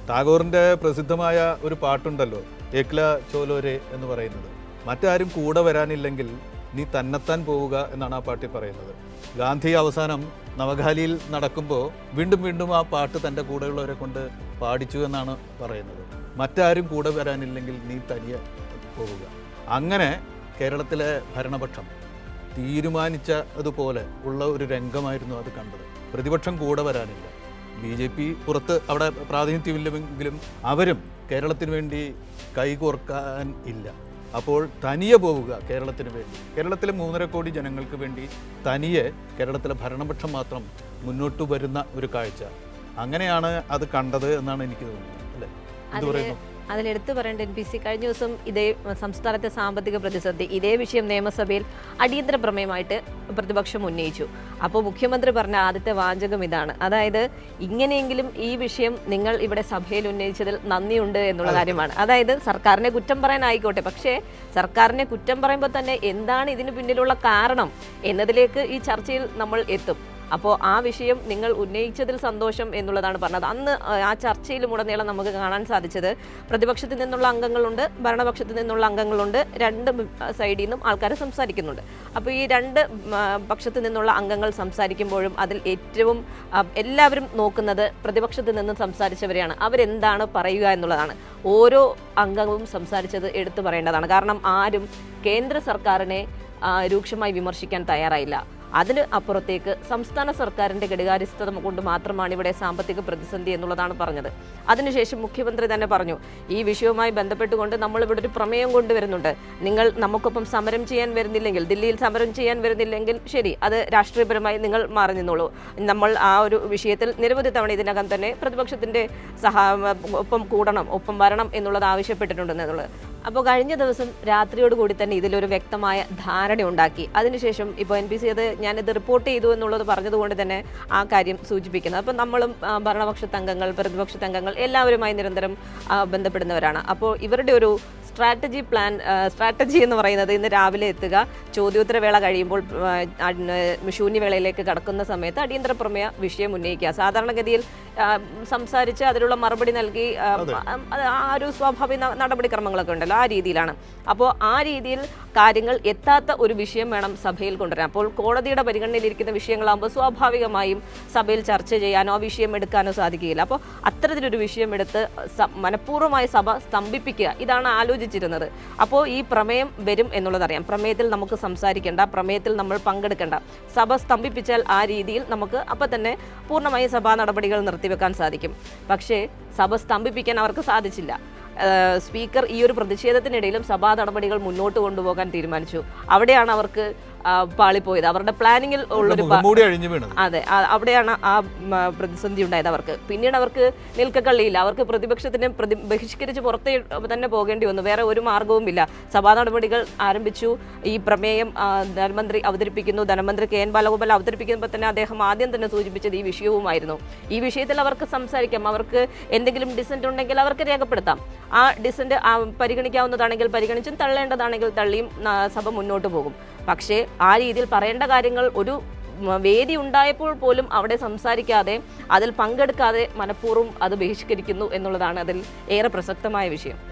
ടാഗോറിൻ്റെ പ്രസിദ്ധമായ ഒരു പാട്ടുണ്ടല്ലോ, ഏക്ല ചോലോരെ എന്ന് പറയുന്നത്. മറ്റാരും കൂടെ വരാനില്ലെങ്കിൽ നീ തന്നെത്താൻ പോവുക എന്നാണ് ആ പാട്ടിൽ പറയുന്നത്. ഗാന്ധി അവസാനം നവഖാലിയിൽ നടക്കുമ്പോൾ വീണ്ടും വീണ്ടും ആ പാട്ട് തൻ്റെ കൂടെയുള്ളവരെ കൊണ്ട് പാടിച്ചു എന്നാണ് പറയുന്നത്. മറ്റാരും കൂടെ വരാനില്ലെങ്കിൽ നീ തനിയെ പോവുക. അങ്ങനെ കേരളത്തിലെ ഭരണപക്ഷം തീരുമാനിച്ചതുപോലെ ഉള്ള ഒരു രംഗമായിരുന്നു അത് കണ്ടത്. പ്രതിപക്ഷം കൂടെ വരാനില്ല. BJP പുറത്ത് അവിടെ പ്രാതിനിധ്യമില്ലെങ്കിലും അവരും കേരളത്തിന് വേണ്ടി കൈകോർക്കാൻ ഇല്ല. അപ്പോൾ തനിയെ പോവുക കേരളത്തിന് വേണ്ടി. കേരളത്തിലെ 3.5 കോടി ജനങ്ങൾക്ക് വേണ്ടി തനിയെ കേരളത്തിലെ ഭരണപക്ഷം മാത്രം മുന്നോട്ട് വരുന്ന ഒരു കാഴ്ച. അങ്ങനെയാണ് അത് കണ്ടത് എന്നാണ് എനിക്ക് തോന്നുന്നത്, അല്ലേ? എന്ത് പറയുന്നു? അതിലെടുത്തു പറയേണ്ട NPC കഴിഞ്ഞ ദിവസം ഇതേ സംസ്ഥാനത്തെ സാമ്പത്തിക പ്രതിസന്ധി ഇതേ വിഷയം നിയമസഭയിൽ അടിയന്തര പ്രമേയമായിട്ട് പ്രതിപക്ഷം ഉന്നയിച്ചു. അപ്പോൾ മുഖ്യമന്ത്രി പറഞ്ഞ ആദ്യത്തെ വാചകം ഇതാണ്, അതായത് ഇങ്ങനെയെങ്കിലും ഈ വിഷയം നിങ്ങൾ ഇവിടെ സഭയിൽ ഉന്നയിച്ചതിൽ നന്ദിയുണ്ട് എന്നുള്ള കാര്യമാണ്. അതായത് സർക്കാരിനെ കുറ്റം പറയാനായിക്കോട്ടെ, പക്ഷേ സർക്കാരിനെ കുറ്റം പറയുമ്പോൾ തന്നെ എന്താണ് ഇതിന് പിന്നിലുള്ള കാരണം എന്നതിലേക്ക് ഈ ചർച്ചയിൽ നമ്മൾ എത്തും. അപ്പോൾ ആ വിഷയം നിങ്ങൾ ഉന്നയിച്ചതിൽ സന്തോഷം എന്നുള്ളതാണ് പറഞ്ഞത്. അന്ന് ആ ചർച്ചയിലുടനീളം നമുക്ക് കാണാൻ സാധിച്ചത് പ്രതിപക്ഷത്തിൽ നിന്നുള്ള അംഗങ്ങളുണ്ട്, ഭരണപക്ഷത്തിൽ നിന്നുള്ള അംഗങ്ങളുണ്ട്, രണ്ട് സൈഡിൽ നിന്നും ആൾക്കാർ സംസാരിക്കുന്നുണ്ട്. അപ്പോൾ ഈ രണ്ട് പക്ഷത്തിൽ നിന്നുള്ള അംഗങ്ങൾ സംസാരിക്കുമ്പോഴും അതിൽ ഏറ്റവും എല്ലാവരും നോക്കുന്നത് പ്രതിപക്ഷത്തിൽ നിന്നും സംസാരിച്ചവരെയാണ്. അവരെന്താണ് പറയുക എന്നുള്ളതാണ്. ഓരോ അംഗവും സംസാരിച്ചത് എടുത്തു പറയേണ്ടതാണ്. കാരണം ആരും കേന്ദ്ര സർക്കാരിനെ രൂക്ഷമായി വിമർശിക്കാൻ തയ്യാറായില്ല. അതിന് അപ്പുറത്തേക്ക് സംസ്ഥാന സർക്കാരിൻ്റെ ഘടികാരസ്ഥത കൊണ്ട് മാത്രമാണ് ഇവിടെ സാമ്പത്തിക പ്രതിസന്ധി എന്നുള്ളതാണ് പറഞ്ഞത്. അതിനുശേഷം മുഖ്യമന്ത്രി തന്നെ പറഞ്ഞു, ഈ വിഷയവുമായി ബന്ധപ്പെട്ടുകൊണ്ട് നമ്മളിവിടെ ഒരു പ്രമേയം കൊണ്ടുവരുന്നുണ്ട്. നിങ്ങൾ നമുക്കൊപ്പം സമരം ചെയ്യാൻ വരുന്നില്ലെങ്കിൽ, ദില്ലിയിൽ സമരം ചെയ്യാൻ വരുന്നില്ലെങ്കിൽ ശരി, അത് രാഷ്ട്രീയപരമായി നിങ്ങൾ മാറി നിന്നോളൂ. നമ്മൾ ആ ഒരു വിഷയത്തിൽ നിരവധി തവണ ഇതിനകം തന്നെ പ്രതിപക്ഷത്തിൻ്റെ ഒപ്പം കൂടണം, ഒപ്പം വരണം എന്നുള്ളത് ആവശ്യപ്പെട്ടിട്ടുണ്ടെന്നുള്ളത്. അപ്പോൾ കഴിഞ്ഞ ദിവസം രാത്രിയോടുകൂടി തന്നെ ഇതിലൊരു വ്യക്തമായ ധാരണ ഉണ്ടാക്കി. അതിനുശേഷം ഇപ്പോൾ NPC ഞാനിത് റിപ്പോർട്ട് ചെയ്തു എന്നുള്ളത് പറഞ്ഞതുകൊണ്ട് തന്നെ ആ കാര്യം സൂചിപ്പിക്കുന്നത്. അപ്പോൾ നമ്മളും ഭരണപക്ഷത്തെ അംഗങ്ങൾ, പ്രതിപക്ഷത്തെ അംഗങ്ങൾ എല്ലാവരുമായി നിരന്തരം ബന്ധപ്പെടുന്നവരാണ്. അപ്പോൾ ഇവരുടെ ഒരു സ്ട്രാറ്റജി എന്ന് പറയുന്നത് ഇന്ന് രാവിലെ എത്തുക, ചോദ്യോത്തരവേള കഴിയുമ്പോൾ ശൂന്യവേളയിലേക്ക് കടക്കുന്ന സമയത്ത് അടിയന്തര പ്രമേയ വിഷയം ഉന്നയിക്കുക. സാധാരണഗതിയിൽ സംസാരിച്ച് അതിലുള്ള മറുപടി നൽകി ആ ഒരു സ്വാഭാവിക നടപടിക്രമങ്ങളൊക്കെ ഉണ്ടല്ലോ, ആ രീതിയിലാണ്. അപ്പോൾ ആ രീതിയിൽ കാര്യങ്ങൾ എത്താത്ത ഒരു വിഷയം വേണം സഭയിൽ കൊണ്ടുവരാൻ. അപ്പോൾ കോടതിയുടെ പരിഗണനയിലിരിക്കുന്ന വിഷയങ്ങളാകുമ്പോൾ സ്വാഭാവികമായും സഭയിൽ ചർച്ച ചെയ്യാനോ ആ വിഷയം എടുക്കാനോ സാധിക്കുകയില്ല. അപ്പോൾ അത്തരത്തിലൊരു വിഷയം എടുത്ത് മനഃപൂർവ്വമായി സഭ സ്തംഭിപ്പിക്കുക, ഇതാണ് ആലോചിച്ചിരുന്നത്. അപ്പോൾ ഈ പ്രമേയം വരും എന്നുള്ളതറിയാം. പ്രമേയത്തിൽ നമുക്ക് സംസാരിക്കേണ്ട, പ്രമേയത്തിൽ നമ്മൾ പങ്കെടുക്കേണ്ട. സഭ സ്തംഭിപ്പിച്ചാൽ ആ രീതിയിൽ നമുക്ക് അപ്പം തന്നെ പൂർണ്ണമായും സഭാ നടപടികൾ നിർത്തിവെക്കാൻ സാധിക്കും. പക്ഷേ സഭ സ്തംഭിപ്പിക്കാൻ അവർക്ക് സാധിച്ചില്ല. സ്പീക്കർ ഈ ഒരു പ്രതിഷേധത്തിനിടയിലും സഭാ നടപടികൾ മുന്നോട്ട് കൊണ്ടുപോകാൻ തീരുമാനിച്ചു. അവിടെയാണ് അവർക്ക് പാളിപ്പോയത്. അവരുടെ പ്ലാനിങ്ങിൽ ഉള്ളൊരു അതെ, അവിടെയാണ് ആ പ്രതിസന്ധി ഉണ്ടായത് അവർക്ക്. പിന്നീട് അവർക്ക് നിൽക്കക്കള്ളിയില്ല. അവർക്ക് പ്രതിപക്ഷത്തിനെ ബഹിഷ്കരിച്ച് പുറത്തേ തന്നെ പോകേണ്ടി വന്നു. വേറെ ഒരു മാർഗവുമില്ല. സഭാ നടപടികൾ ആരംഭിച്ചു. ഈ പ്രമേയം ധനമന്ത്രി അവതരിപ്പിക്കുന്നു. ധനമന്ത്രി KN ബാലഗോപാൽ അവതരിപ്പിക്കുമ്പോൾ തന്നെ അദ്ദേഹം ആദ്യം തന്നെ സൂചിപ്പിച്ചത് ഈ വിഷയവുമായിരുന്നു. ഈ വിഷയത്തിൽ അവർക്ക് സംസാരിക്കാം, അവർക്ക് എന്തെങ്കിലും ഡിസന്റ് ഉണ്ടെങ്കിൽ അവർക്ക് രേഖപ്പെടുത്താം. ആ ഡിസന്റ് പരിഗണിക്കാവുന്നതാണെങ്കിൽ പരിഗണിച്ചും തള്ളേണ്ടതാണെങ്കിൽ തള്ളിയും സഭ മുന്നോട്ട് പോകും. പക്ഷേ ആ രീതിയിൽ പറയേണ്ട കാര്യങ്ങൾ ഒരു വേദി ഉണ്ടായപ്പോൾ പോലും അവിടെ സംസാരിക്കാതെ, അതിൽ പങ്കെടുക്കാതെ മനഃപൂർവ്വം അത് ബഹിഷ്കരിക്കുന്നു എന്നുള്ളതാണ് അതിൽ ഏറെ പ്രസക്തമായ വിഷയം.